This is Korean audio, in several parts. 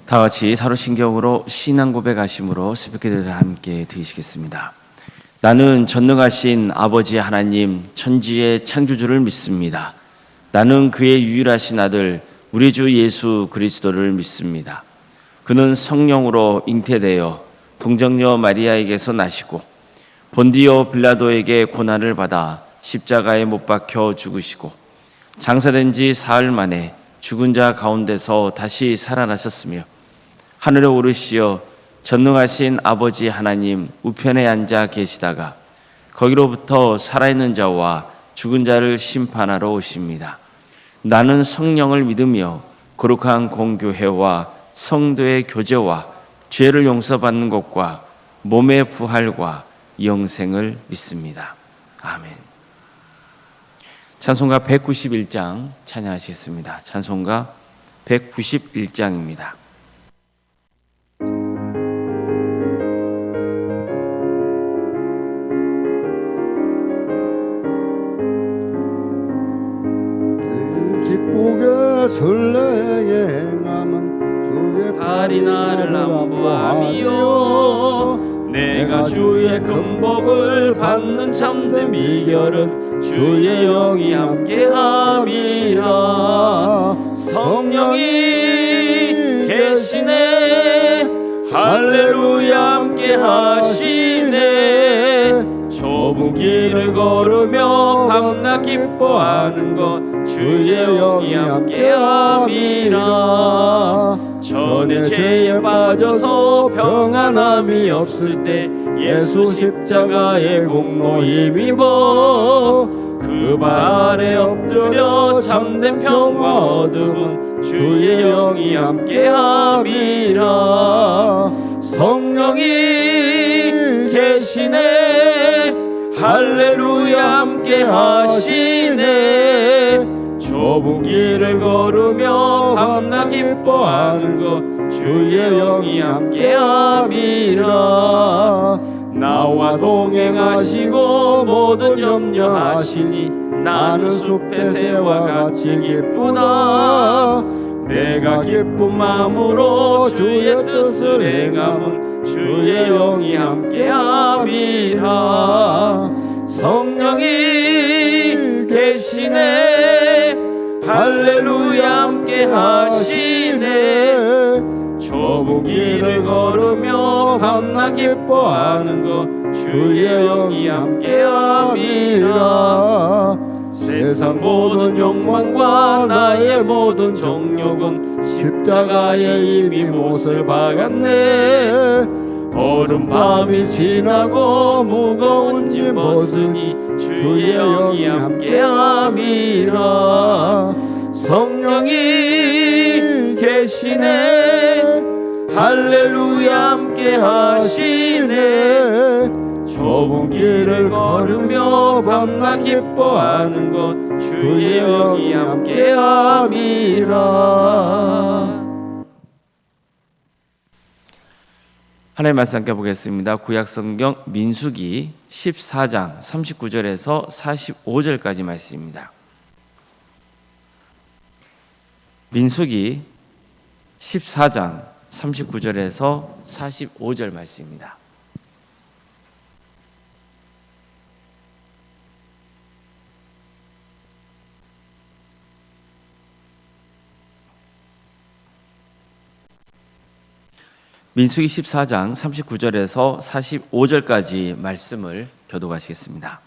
다 같이 사도신경으로 신앙 고백하심으로 새벽기도를 함께 드리시겠습니다. 나는 전능하신 아버지 하나님 천지의 창조주를 믿습니다. 나는 그의 유일하신 아들 우리 주 예수 그리스도를 믿습니다. 그는 성령으로 잉태되어 동정녀 마리아에게서 나시고 본디오 빌라도에게 고난을 받아 십자가에 못 박혀 죽으시고 장사된 지 사흘 만에 죽은 자 가운데서 다시 살아나셨으며 하늘에 오르시어 전능하신 아버지 하나님 우편에 앉아 계시다가 거기로부터 살아있는 자와 죽은 자를 심판하러 오십니다. 나는 성령을 믿으며 거룩한 공교회와 성도의 교제와 죄를 용서받는 것과 몸의 부활과 영생을 믿습니다. 아멘. 찬송가 191장 찬양하시겠습니다. 찬송가 191장입니다. 기쁘게 설레게 행함은 주의 팔이 나를 안보하며 내가 주의 금복을 받는 참된 비결은 주의 영이 함께함이라. 성령이 계시네 할렐루야 함께하시네. 좁은 길을 걸으며 밤낮 기뻐하는 것 주의 영이 함께함이라. 전에 죄에 빠져서 평안함이 없을 때 예수 십자가의 공로 힘입어 그 발 아래 엎드려 참된 평화 얻음은 주의 영이 함께함이라. 성령이 계시네 할렐루야 함께하시네. 좁은 길을 걸으며 밤낮 기뻐하는 것 주의 영이 함께함이라. 나와 동행하시고 모든 염려하시니 나는 숲의 새와 같이 기쁘다. 내가 기쁜 마음으로 주의 뜻을 행함은 주의 영이 함께함이라. 성령이 계시네 할렐루야 함께하시네. 좁은 길을 걸으며 밤낮 기뻐하는 것 주의 영이 함께함이라. 세상 모든 욕망과 나의 모든 정욕은 십자가에 이미 못을 박았네. 어른 밤이 지나고 무거운 짐 벗으니 주의 영이 함께함이라. 성령이 계시네 할렐루야 함께하시네. 좁은 길을 걸으며 밤낮 기뻐하는 것 주의 영이 함께함이라. 하나님 말씀 함께 보겠습니다. 구약성경 민수기 14장 39절에서 45절까지 말씀입니다. 민수기 14장 39절에서 45절 말씀입니다. 민수기 14장 39절에서 45절까지 말씀을 교독하시겠습니다.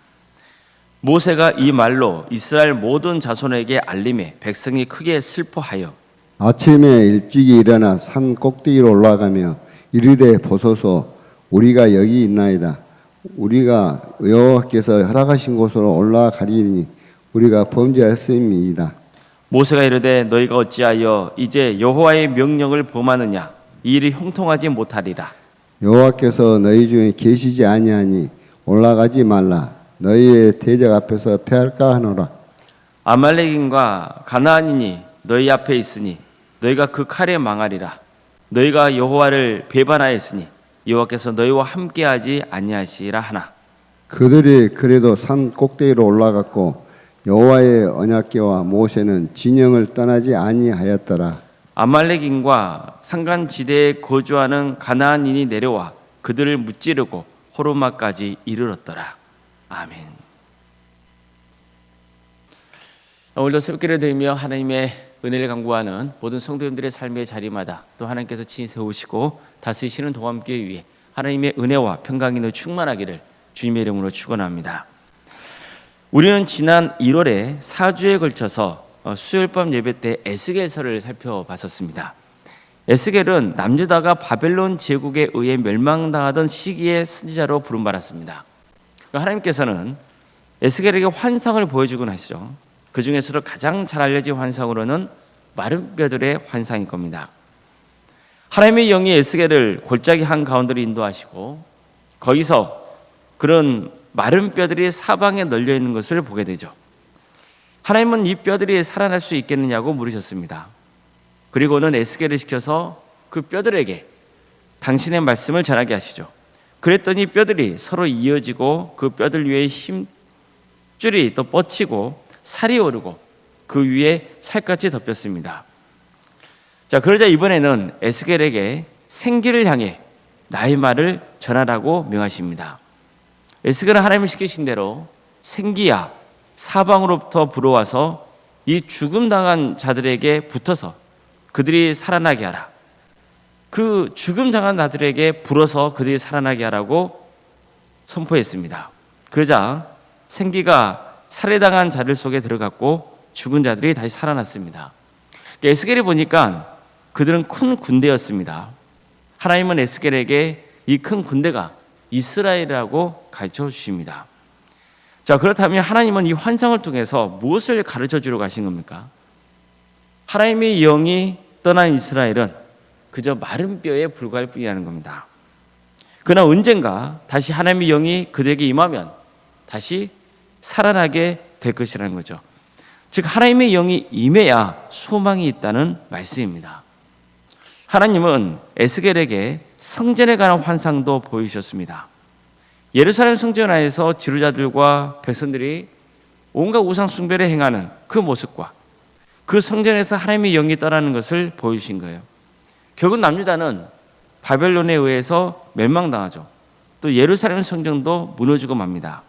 모세가 이 말로 이스라엘 모든 자손에게 알림해 백성이 크게 슬퍼하여 아침에 일찍이 일어나 산 꼭대기로 올라가며 이르되 보소서 우리가 여기 있나이다. 우리가 여호와께서 허락하신 곳으로 올라가리니 우리가 범죄하였음이이다. 모세가 이르되 너희가 어찌하여 이제 여호와의 명령을 범하느냐. 이 일이 형통하지 못하리라. 여호와께서 너희 중에 계시지 아니하니 올라가지 말라. 너희의 대적 앞에서 패할까 하노라. 아말렉인과 가나안인이 너희 앞에 있으니 너희가 그 칼에 망하리라. 너희가 여호와를 배반하였으니 여호와께서 너희와 함께하지 아니하시리라 하나. 그들이 그래도 산 꼭대기로 올라갔고 여호와의 언약궤와 모세는 진영을 떠나지 아니하였더라. 아말렉인과 산간지대에 거주하는 가나안인이 내려와 그들을 무찌르고 호르마까지 이르렀더라. 아멘. 오늘도 새벽기를 드리며 하나님의 은혜를 간구하는 모든 성도님들의 삶의 자리마다 또 하나님께서 친히 세우시고 다스리시는 동함교회 위에 하나님의 은혜와 평강이 충만하기를 주님의 이름으로 축원합니다. 우리는 지난 1월에 4주에 걸쳐서 수요일밤 예배 때 에스겔서를 살펴봤었습니다. 에스겔은 남유다가 바벨론 제국에 의해 멸망당하던 시기의 선지자로 부름받았습니다. 하나님께서는 에스겔에게 환상을 보여주곤 하시죠. 그 중에서도 가장 잘 알려진 환상으로는 마른 뼈들의 환상일 겁니다. 하나님의 영이 에스겔을 골짜기 한 가운데로 인도하시고 거기서 그런 마른 뼈들이 사방에 널려 있는 것을 보게 되죠. 하나님은 이 뼈들이 살아날 수 있겠느냐고 물으셨습니다. 그리고는 에스겔을 시켜서 그 뼈들에게 당신의 말씀을 전하게 하시죠. 그랬더니 뼈들이 서로 이어지고 그 뼈들 위에 힘줄이 또 뻗치고 살이 오르고 그 위에 살같이 덮였습니다. 자, 그러자 이번에는 에스겔에게 생기를 향해 나의 말을 전하라고 명하십니다. 에스겔은 하나님이 시키신 대로 생기야 사방으로부터 불어와서 이 죽음당한 자들에게 붙어서 그들이 살아나게 하라. 그 죽음당한 자들에게 불어서 그들이 살아나게 하라고 선포했습니다. 그러자 생기가 살해당한 자들 속에 들어갔고 죽은 자들이 다시 살아났습니다. 에스겔이 보니까 그들은 큰 군대였습니다. 하나님은 에스겔에게 이 큰 군대가 이스라엘이라고 가르쳐 주십니다. 자, 그렇다면 하나님은 이 환상을 통해서 무엇을 가르쳐 주러 가신 겁니까? 하나님의 영이 떠난 이스라엘은 그저 마른 뼈에 불과할 뿐이라는 겁니다. 그러나 언젠가 다시 하나님의 영이 그들에게 임하면 다시 살아나게 될 것이라는 거죠. 즉 하나님의 영이 임해야 소망이 있다는 말씀입니다. 하나님은 에스겔에게 성전에 관한 환상도 보이셨습니다. 예루살렘 성전 안에서 지도자들과 백성들이 온갖 우상 숭배를 행하는 그 모습과 그 성전에서 하나님의 영이 떠나는 것을 보여주신 거예요. 결국 남유다는 바벨론에 의해서 멸망당하죠. 또 예루살렘 성전도 무너지고 맙니다.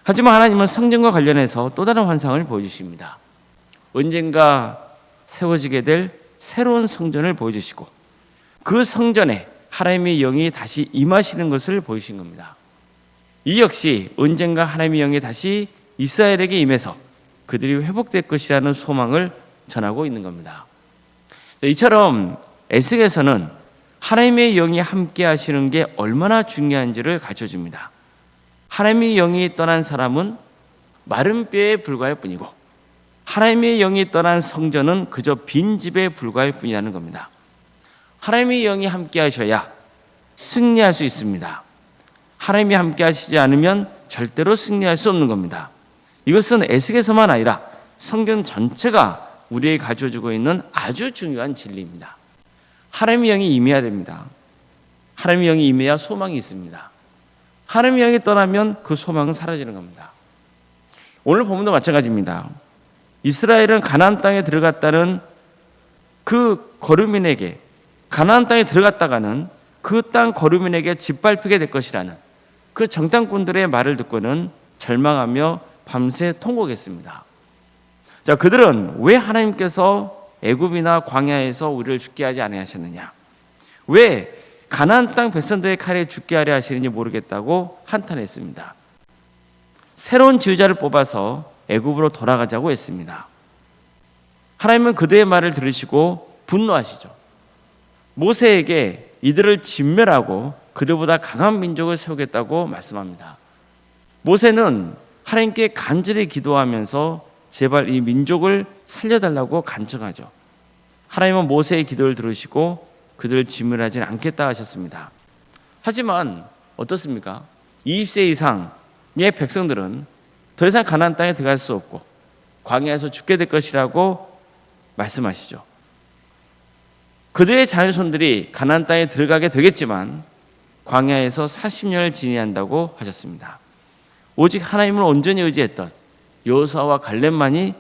하지만 하나님은 성전과 관련해서 또 다른 환상을 보여주십니다. 언젠가 세워지게 될 새로운 성전을 보여주시고 그 성전에 하나님의 영이 다시 임하시는 것을 보이신 겁니다. 이 역시 언젠가 하나님의 영이 다시 이스라엘에게 임해서 그들이 회복될 것이라는 소망을 전하고 있는 겁니다. 이처럼 에스겔서는 하나님의 영이 함께 하시는 게 얼마나 중요한지를 가르쳐줍니다. 하나님의 영이 떠난 사람은 마른 뼈에 불과할 뿐이고 하나님의 영이 떠난 성전은 그저 빈집에 불과할 뿐이라는 겁니다. 하나님의 영이 함께 하셔야 승리할 수 있습니다. 하나님이 함께 하시지 않으면 절대로 승리할 수 없는 겁니다. 이것은 에스겔서만 아니라 성경 전체가 우리에게 가르쳐주고 있는 아주 중요한 진리입니다. 하나님의 영이 임해야 됩니다. 하나님의 영이 임해야 소망이 있습니다. 하나님의 영이 떠나면 그 소망은 사라지는 겁니다. 오늘 본문도 마찬가지입니다. 이스라엘은 가나안 땅에 들어갔다는 그 거류민에게 가나안 땅에 들어갔다가는 그 땅 거류민에게 짓밟히게 될 것이라는 그 정탐꾼들의 말을 듣고는 절망하며 밤새 통곡했습니다. 자, 그들은 왜 하나님께서 애굽이나 광야에서 우리를 죽게 하지 아니하셨느냐? 왜 가나안 땅 백성들의 칼에 죽게 하려 하시는지 모르겠다고 한탄했습니다. 새로운 지휘자를 뽑아서 애굽으로 돌아가자고 했습니다. 하나님은 그들의 말을 들으시고 분노하시죠. 모세에게 이들을 진멸하고 그들보다 강한 민족을 세우겠다고 말씀합니다. 모세는 하나님께 간절히 기도하면서 제발 이 민족을 살려달라고 간청하죠. 하나님은 모세의 기도를 들으시고 그들을 진멸하지는 않겠다 하셨습니다. 하지만 어떻습니까? 20세 이상의 백성들은 더 이상 가나안 땅에 들어갈 수 없고 광야에서 죽게 될 것이라고 말씀하시죠. 그들의 자손들이 가나안 땅에 들어가게 되겠지만 광야에서 40년을 지내야 한다고 하셨습니다. 오직 하나님을 온전히 의지했던 여호수아와 갈렙만이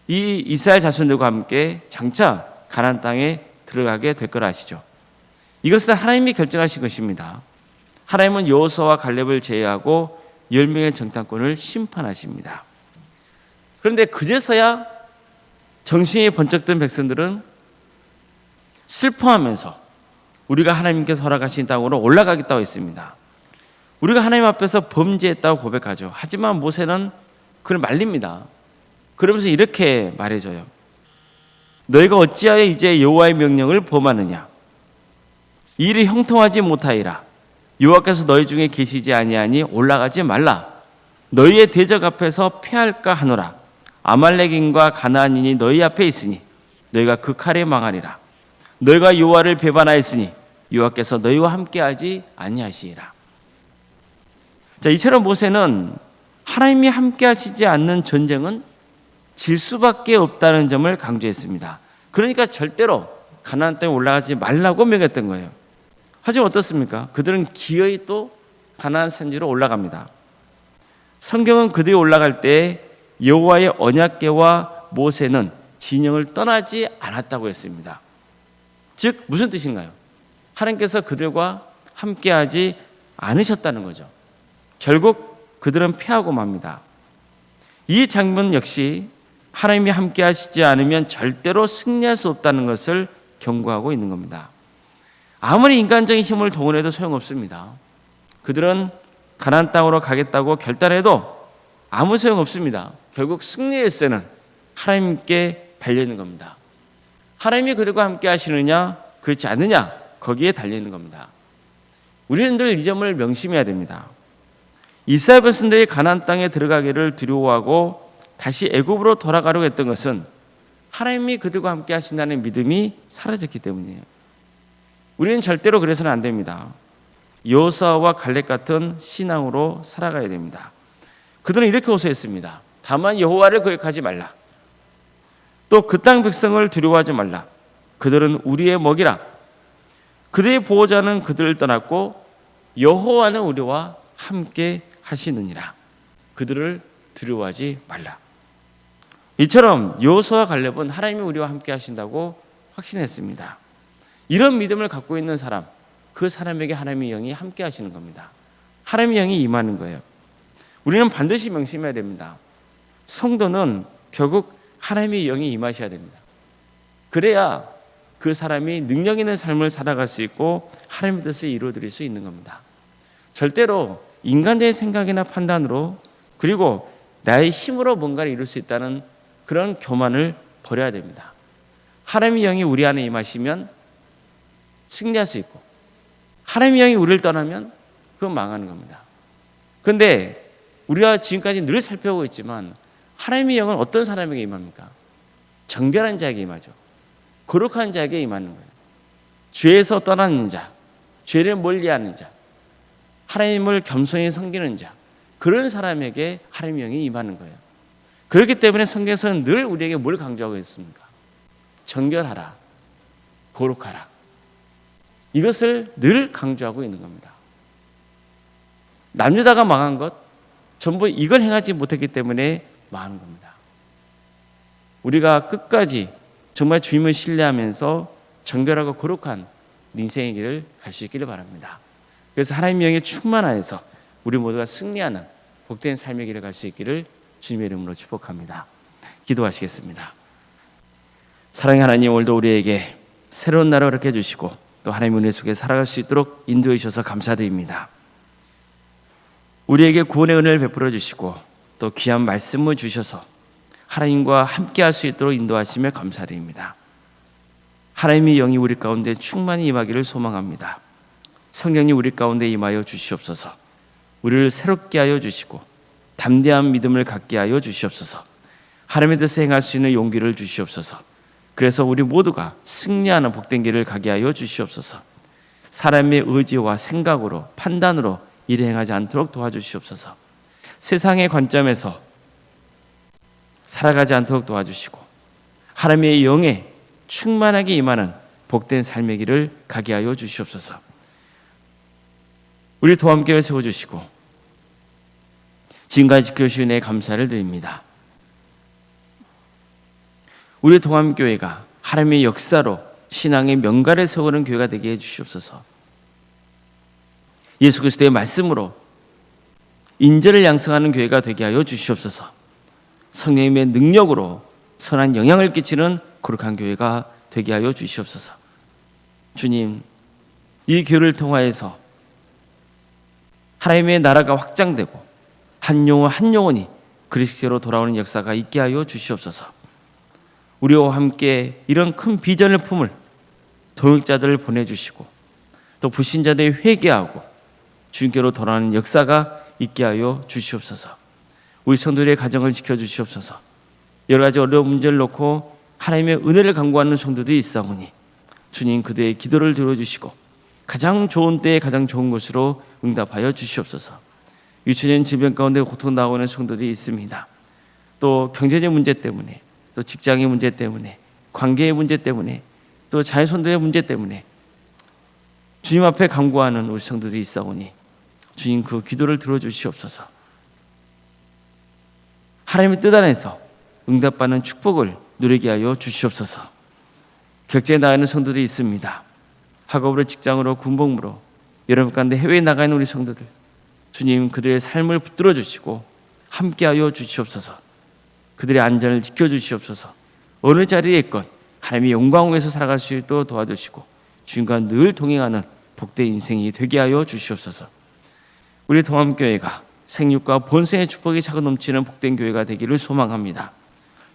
이 이스라엘 자손들과 함께 장차 가나안 땅에 들어가게 될 걸 아시죠? 이것은 하나님이 결정하신 것입니다. 하나님은 여호수아와 갈렙을 제외하고 10명의 정탐꾼을 심판하십니다. 그런데 그제서야 정신이 번쩍 든 백성들은 슬퍼하면서 우리가 하나님께서 허락하신 땅으로 올라가겠다고 했습니다. 우리가 하나님 앞에서 범죄했다고 고백하죠. 하지만 모세는 그를 말립니다. 그러면서 이렇게 말해줘요. 너희가 어찌하여 이제 여호와의 명령을 범하느냐? 이 일이 형통하지 못하리라. 여호와께서 너희 중에 계시지 아니하니 올라가지 말라. 너희의 대적 앞에서 패할까 하노라. 아말렉인과 가나안인이 너희 앞에 있으니 너희가 그 칼에 망하리라. 너희가 여호와를 배반하였으니 여호와께서 너희와 함께하지 아니하시리라. 자, 이처럼 모세는 하나님이 함께하시지 않는 전쟁은 질 수밖에 없다는 점을 강조했습니다. 그러니까 절대로 가나안 땅에 올라가지 말라고 명했던 거예요. 하지만 어떻습니까? 그들은 기어이 또 가나안 산지로 올라갑니다. 성경은 그들이 올라갈 때 여호와의 언약궤와 모세는 진영을 떠나지 않았다고 했습니다. 즉 무슨 뜻인가요? 하나님께서 그들과 함께하지 않으셨다는 거죠. 결국 그들은 패하고 맙니다. 이 장면 역시 하나님이 함께하시지 않으면 절대로 승리할 수 없다는 것을 경고하고 있는 겁니다. 아무리 인간적인 힘을 동원해도 소용없습니다. 그들은 가나안 땅으로 가겠다고 결단해도 아무 소용없습니다. 결국 승리의 열쇠는 하나님께 달려있는 겁니다. 하나님이 그들과 함께 하시느냐 그렇지 않느냐 거기에 달려있는 겁니다. 우리는 늘 이 점을 명심해야 됩니다. 이스라엘 백성들이 가나안 땅에 들어가기를 두려워하고 다시 애굽으로 돌아가려고 했던 것은 하나님이 그들과 함께 하신다는 믿음이 사라졌기 때문이에요. 우리는 절대로 그래서는 안 됩니다. 여호수아와 갈렙 같은 신앙으로 살아가야 됩니다. 그들은 이렇게 호소했습니다. 다만 여호와를 거역하지 말라. 또 그 땅 백성을 두려워하지 말라. 그들은 우리의 먹이라. 그들의 보호자는 그들을 떠났고 여호와는 우리와 함께 하시느니라. 그들을 두려워하지 말라. 이처럼 여호수아와 갈렙은 하나님이 우리와 함께 하신다고 확신했습니다. 이런 믿음을 갖고 있는 사람, 그 사람에게 하나님의 영이 함께 하시는 겁니다. 하나님의 영이 임하는 거예요. 우리는 반드시 명심해야 됩니다. 성도는 결국 하나님의 영이 임하셔야 됩니다. 그래야 그 사람이 능력 있는 삶을 살아갈 수 있고 하나님의 뜻을 이루어드릴 수 있는 겁니다. 절대로 인간의 생각이나 판단으로 그리고 나의 힘으로 뭔가를 이룰 수 있다는 그런 교만을 버려야 됩니다. 하나님의 영이 우리 안에 임하시면 승리할 수 있고 하나님의 영이 우리를 떠나면 그건 망하는 겁니다. 그런데 우리가 지금까지 늘 살펴보고 있지만 하나님의 영은 어떤 사람에게 임합니까? 정결한 자에게 임하죠. 거룩한 자에게 임하는 거예요. 죄에서 떠나는 자, 죄를 멀리하는 자, 하나님을 겸손히 섬기는 자, 그런 사람에게 하나님의 영이 임하는 거예요. 그렇기 때문에 성경에서는 늘 우리에게 뭘 강조하고 있습니까? 정결하라, 거룩하라. 이것을 늘 강조하고 있는 겁니다. 남유다가 망한 것 전부 이걸 행하지 못했기 때문에 망한 겁니다. 우리가 끝까지 정말 주님을 신뢰하면서 정결하고 거룩한 인생의 길을 갈 수 있기를 바랍니다. 그래서 하나님의 영에 충만하여서 우리 모두가 승리하는 복된 삶의 길을 갈 수 있기를 주님의 이름으로 축복합니다. 기도하시겠습니다. 사랑의 하나님, 오늘도 우리에게 새로운 날을 허락해 주시고 또 하나님의 은혜 속에 살아갈 수 있도록 인도해 주셔서 감사드립니다. 우리에게 구원의 은혜를 베풀어 주시고 또 귀한 말씀을 주셔서 하나님과 함께 할 수 있도록 인도하시며 감사드립니다. 하나님의 영이 우리 가운데 충만히 임하기를 소망합니다. 성령이 우리 가운데 임하여 주시옵소서. 우리를 새롭게 하여 주시고 담대한 믿음을 갖게 하여 주시옵소서. 하나님의 뜻을 행할 수 있는 용기를 주시옵소서. 그래서 우리 모두가 승리하는 복된 길을 가게 하여 주시옵소서. 사람의 의지와 생각으로 판단으로 일을 행하지 않도록 도와주시옵소서. 세상의 관점에서 살아가지 않도록 도와주시고 하나님의 영에 충만하게 임하는 복된 삶의 길을 가게 하여 주시옵소서. 우리 도함교회를 세워주시고 지금까지 지켜주신 은혜에 감사를 드립니다. 우리 동암교회가 하나님의 역사로 신앙의 명가를 세우는 교회가 되게 해주시옵소서. 예수 그리스도의 말씀으로 인재를 양성하는 교회가 되게 하여 주시옵소서. 성령님의 능력으로 선한 영향을 끼치는 거룩한 교회가 되게 하여 주시옵소서. 주님, 이 교회를 통하여서 하나님의 나라가 확장되고 한 영혼 한 영혼이 그리스도로 돌아오는 역사가 있게 하여 주시옵소서. 우리와 함께 이런 큰 비전을 품을 동역자들을 보내주시고 또 불신자들이 회개하고 주님께로 돌아오는 역사가 있게 하여 주시옵소서. 우리 성도들의 가정을 지켜주시옵소서. 여러 가지 어려운 문제를 놓고 하나님의 은혜를 간구하는 성도들이 있사오니 주님 그들의 기도를 들어주시고 가장 좋은 때에 가장 좋은 것으로 응답하여 주시옵소서. 유치원 질병 가운데 고통 나오는 성도들이 있습니다. 또 경제적 문제 때문에, 또 직장의 문제 때문에, 관계의 문제 때문에, 또 자녀손들의 문제 때문에 주님 앞에 간구하는 우리 성도들이 있사오니 주님 그 기도를 들어주시옵소서. 하나님의 뜻 안에서 응답받는 축복을 누리게 하여 주시옵소서. 격제에 나가는 성도들이 있습니다. 학업으로, 직장으로, 군복무로 여러분 가운데 해외에 나가 있는 우리 성도들, 주님 그들의 삶을 붙들어 주시고 함께하여 주시옵소서. 그들의 안전을 지켜주시옵소서. 어느 자리에 있건 하나님의 영광 위에서 살아갈 수 있도록 도와주시고 주님과 늘 동행하는 복된 인생이 되게 하여 주시옵소서. 우리 동암교회가 생육과 본생의 축복이 차고 넘치는 복된 교회가 되기를 소망합니다.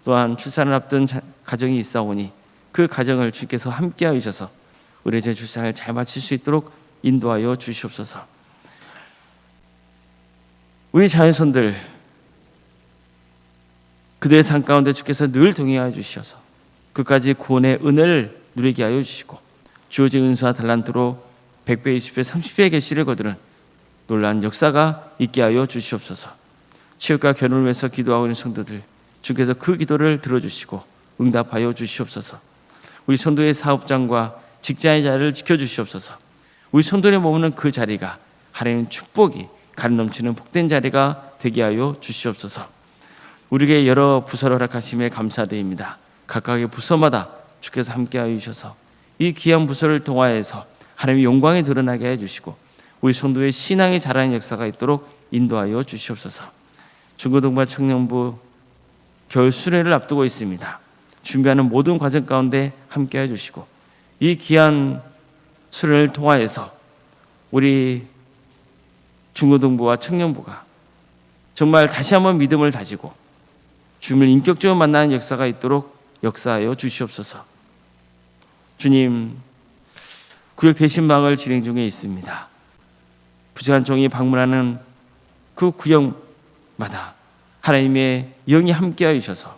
또한 출산을 앞둔 가정이 있사오니 그 가정을 주께서 함께하여 주셔서 우리의 제 출산을 잘 마칠 수 있도록 인도하여 주시옵소서. 우리 자녀손들 그들의 삶 가운데 주께서 늘 동행하여 주셔서 끝까지 구원의 은혜를 누리게 하여 주시고 주어진 은수와 달란트로 100배, 20배, 30배의 계시를 거두는 놀라운 역사가 있게 하여 주시옵소서. 치유과 결혼을 위해서 기도하고 있는 성도들 주께서 그 기도를 들어주시고 응답하여 주시옵소서. 우리 성도의 사업장과 직장의 자리를 지켜주시옵소서. 우리 성도의 머무는 그 자리가 하나님의 축복이 가득 넘치는 복된 자리가 되게 하여 주시옵소서. 우리에게 여러 부서를 허락하심에 감사드립니다. 각각의 부서마다 주께서 함께하여 주셔서 이 귀한 부서를 통하여서 하나님의 영광이 드러나게 해주시고 우리 성도의 신앙이 자라는 역사가 있도록 인도하여 주시옵소서. 중고등부와 청년부 겨울 수련회를 앞두고 있습니다. 준비하는 모든 과정 가운데 함께해 주시고 이 귀한 수련회를 통하여서 우리 중고등부와 청년부가 정말 다시 한번 믿음을 다지고 주님을 인격적으로 만나는 역사가 있도록 역사하여 주시옵소서. 주님, 구역 대신방을 진행 중에 있습니다. 부지한 종이 방문하는 그 구역마다 하나님의 영이 함께하여 주셔서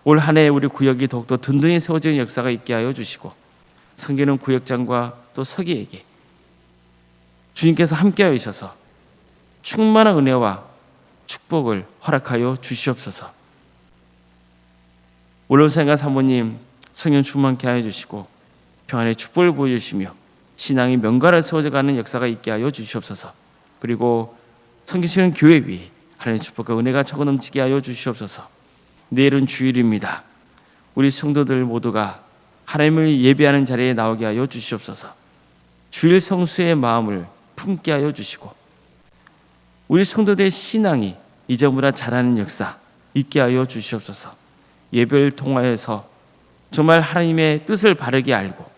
올 한 해 우리 구역이 더욱더 든든히 세워지는 역사가 있게 하여 주시고 섬기는 구역장과 또 서기에게 주님께서 함께하여 주셔서 충만한 은혜와 축복을 허락하여 주시옵소서. 올론생과 사모님 성령 충만케 하여 주시고 평안의 축복을 보여주시며 신앙의 명가를 세워져가는 역사가 있게 하여 주시옵소서. 그리고 섬기시는 교회 위에 하나님의 축복과 은혜가 차고 넘치게 하여 주시옵소서. 내일은 주일입니다. 우리 성도들 모두가 하나님을 예배하는 자리에 나오게 하여 주시옵소서. 주일 성수의 마음을 품게 하여 주시고 우리 성도들의 신앙이 이전보다 자라는 역사 있게 하여 주시옵소서. 예배를 통하여서 정말 하나님의 뜻을 바르게 알고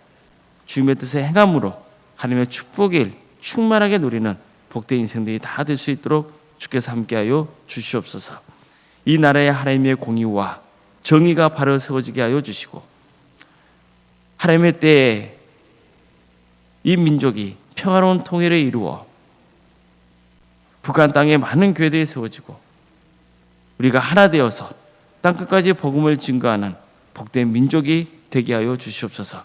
주님의 뜻을 행함으로 하나님의 축복을 충만하게 누리는 복된 인생들이 다 될 수 있도록 주께서 함께하여 주시옵소서. 이 나라의 하나님의 공의와 정의가 바로 세워지게 하여 주시고 하나님의 때에 이 민족이 평화로운 통일을 이루어 북한 땅에 많은 교회들이 세워지고 우리가 하나 되어서 땅끝까지 복음을 증거하는 복된 민족이 되게 하여 주시옵소서.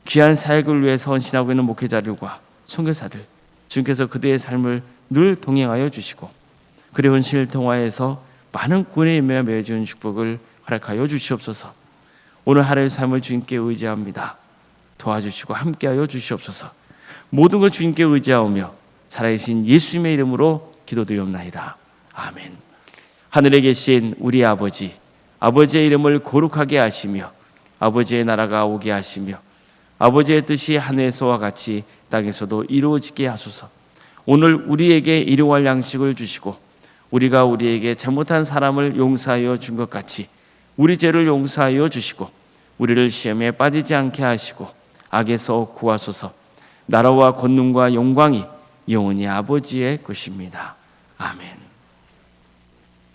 귀한 사역을 위해서 헌신하고 있는 목회자들과 선교사들 주님께서 그들의 삶을 늘 동행하여 주시고 그의 헌신을 통하여서 많은 구원의 열매가 맺어지는 축복을 허락하여 주시옵소서. 오늘 하루의 삶을 주님께 의지합니다. 도와주시고 함께하여 주시옵소서. 모든 걸 주님께 의지하오며 살아계신 예수님의 이름으로 기도드리옵나이다. 아멘. 하늘에 계신 우리 아버지, 아버지의 이름을 거룩하게 하시며 아버지의 나라가 오게 하시며 아버지의 뜻이 하늘에서와 같이 땅에서도 이루어지게 하소서. 오늘 우리에게 일용할 양식을 주시고 우리가 우리에게 잘못한 사람을 용서하여 준 것 같이 우리 죄를 용서하여 주시고 우리를 시험에 빠지지 않게 하시고 악에서 구하소서. 나라와 권능과 영광이 영원히 아버지의 것입니다. 아멘.